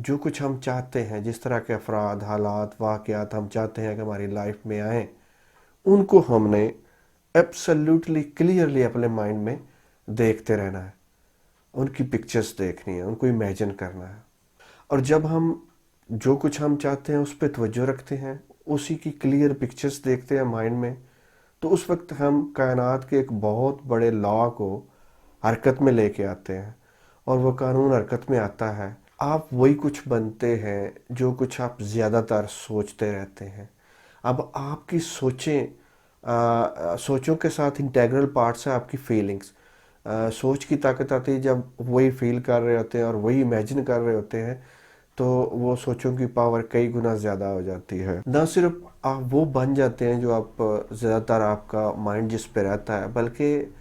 जो कुछ हम चाहते हैं, जिस तरह के अफराद, हालात, वाक़यात हम चाहते हैं कि हमारी लाइफ में आएँ, उनको हमने एब्सोल्युटली क्लियरली अपने माइंड में देखते रहना है। उनकी पिक्चर्स देखनी है, उनको इमेजिन करना है। और जब हम जो कुछ हम चाहते हैं उस पर तवज्जो रखते हैं, उसी की क्लियर पिक्चर्स देखते हैं माइंड में, तो उस वक्त हम कायनात के एक बहुत बड़े लॉ को हरकत में लेके आते हैं, और वो कानून हरकत में आता है। आप वही कुछ बनते हैं जो कुछ आप ज़्यादातर सोचते रहते हैं। अब आपकी सोचों के साथ इंटेग्रल पार्ट्स है आपकी फीलिंग्स। सोच की ताकत आती है जब वही फील कर रहे होते हैं और वही इमेजिन कर रहे होते हैं, तो वो सोचों की पावर कई गुना ज़्यादा हो जाती है। ना सिर्फ आप वो बन जाते हैं जो आप ज़्यादातर आपका माइंड जिस पे रहता है, बल्कि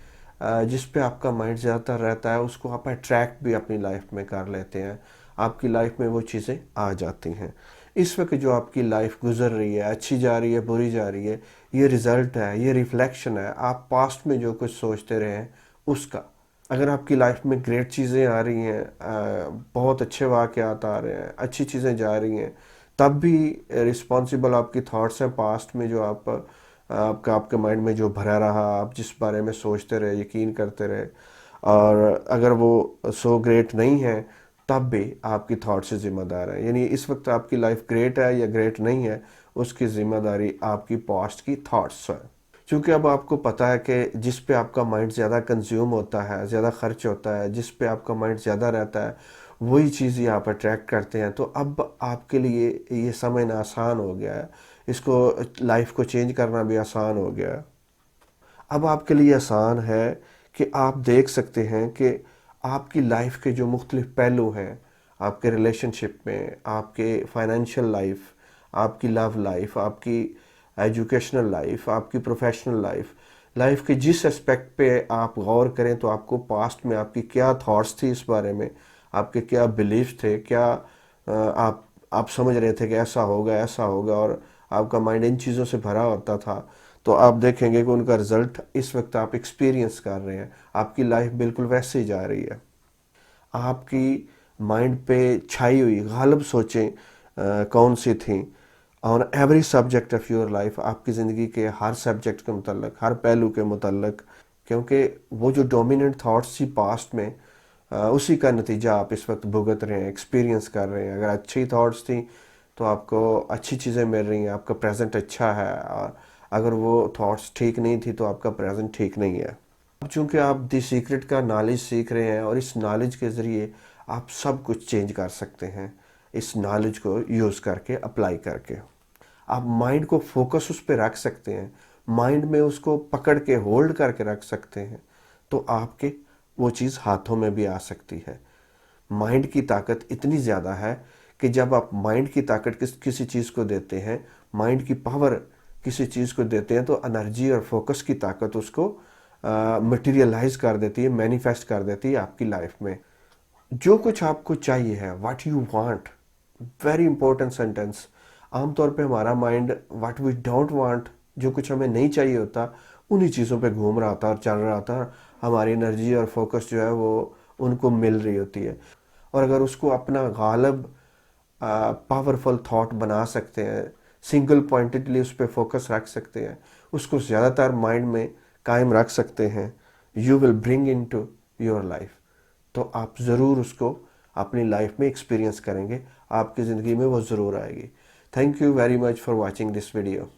जिस पे आपका माइंड ज़्यादातर रहता है उसको आप अट्रैक्ट भी अपनी लाइफ में कर लेते हैं। आपकी लाइफ में वो चीज़ें आ जाती हैं। इस वक्त जो आपकी लाइफ गुजर रही है, अच्छी जा रही है, बुरी जा रही है, ये रिज़ल्ट है, ये रिफ्लेक्शन है आप पास्ट में जो कुछ सोचते रहे हैं उसका। अगर आपकी लाइफ में ग्रेट चीज़ें आ रही हैं, बहुत अच्छे वाक़यात आ रहे हैं, अच्छी चीज़ें जा रही हैं, तब भी रिस्पॉन्सिबल आपकी थॉट्स हैं पास्ट में जो आपके माइंड में जो भरा रहा, आप जिस बारे में सोचते रहे, यकीन करते रहे। और अगर वो सो ग्रेट नहीं है तब भी आपकी थॉट से ज़िम्मेदार है। यानी इस वक्त आपकी लाइफ ग्रेट है या ग्रेट नहीं है, उसकी ज़िम्मेदारी आपकी पास्ट की थॉट्स है। क्योंकि अब आपको पता है कि जिस पे आपका माइंड ज़्यादा कंज्यूम होता है, ज़्यादा खर्च होता है, जिस पे आपका माइंड ज़्यादा रहता है, वही चीज़ ही आप अट्रैक्ट करते हैं। तो अब आपके लिए ये समझना आसान हो गया है, इसको लाइफ को चेंज करना भी आसान हो गया है। अब आपके लिए आसान है कि आप देख सकते हैं कि आपकी लाइफ के जो मुख्तलिफ पहलू हैं, आपके रिलेशनशिप में, आपके फाइनेंशियल लाइफ, आपकी लव लाइफ, आपकी एजुकेशनल लाइफ, आपकी प्रोफेशनल लाइफ, लाइफ के जिस एस्पेक्ट पे आप गौर करें तो आपको पास्ट में आपकी क्या थॉट्स थी इस बारे में, आपके क्या बिलीफ थे, क्या आप समझ रहे थे कि ऐसा होगा, और आपका माइंड इन चीज़ों से भरा होता था, तो आप देखेंगे कि उनका रिजल्ट इस वक्त आप एक्सपीरियंस कर रहे हैं। आपकी लाइफ बिल्कुल वैसे ही जा रही है। आपकी माइंड पे छाई हुई गालिब सोचें कौन सी थी on every subject of your life, आपकी ज़िंदगी के हर सब्जेक्ट के मुतल्लिक, हर पहलू के मुतल्लिक। क्योंकि वो जो डोमिनेंट थॉट्स थी पास्ट में, उसी का नतीजा आप इस वक्त भुगत रहे हैं, एक्सपीरियंस कर रहे हैं। अगर अच्छी थॉट्स थी तो आपको अच्छी चीज़ें मिल रही हैं, आपका प्रेजेंट अच्छा है, और अगर वो थॉट्स ठीक नहीं थी तो आपका प्रेजेंट ठीक नहीं है। अब चूँकि आप दी सीक्रेट का नॉलेज सीख रहे हैं, और इस नॉलेज के ज़रिए आप सब कुछ चेंज कर सकते हैं, इस नॉलेज को यूज़ करके, अप्लाई करके। आप माइंड को फोकस उस पर रख सकते हैं, माइंड में उसको पकड़ के होल्ड करके रख सकते हैं, तो आपके वो चीज़ हाथों में भी आ सकती है। माइंड की ताकत इतनी ज़्यादा है कि जब आप माइंड की ताकत किसी चीज़ को देते हैं, माइंड की पावर किसी चीज़ को देते हैं, तो एनर्जी और फोकस की ताकत उसको मटेरियलाइज कर देती है, मैनिफेस्ट कर देती है आपकी लाइफ में। जो कुछ आपको चाहिए है, what you want, very important sentence. आमतौर पे हमारा mind what we don't want, जो कुछ हमें नहीं चाहिए होता, उन्हीं चीज़ों पे घूम रहा था और चल रहा था। हमारी एनर्जी और फोकस जो है वो उनको मिल रही होती है। और अगर उसको अपना गालिब पावरफुल थॉट बना सकते हैं, सिंगल पॉइंटेडली उस पर फोकस रख सकते हैं, उसको ज़्यादातर माइंड में कायम रख सकते हैं, you will bring into your life. तो आप ज़रूर उसको अपनी लाइफ में एक्सपीरियंस करेंगे, आपकी ज़िंदगी में वो ज़रूर आएगी। Thank you very much for watching this video.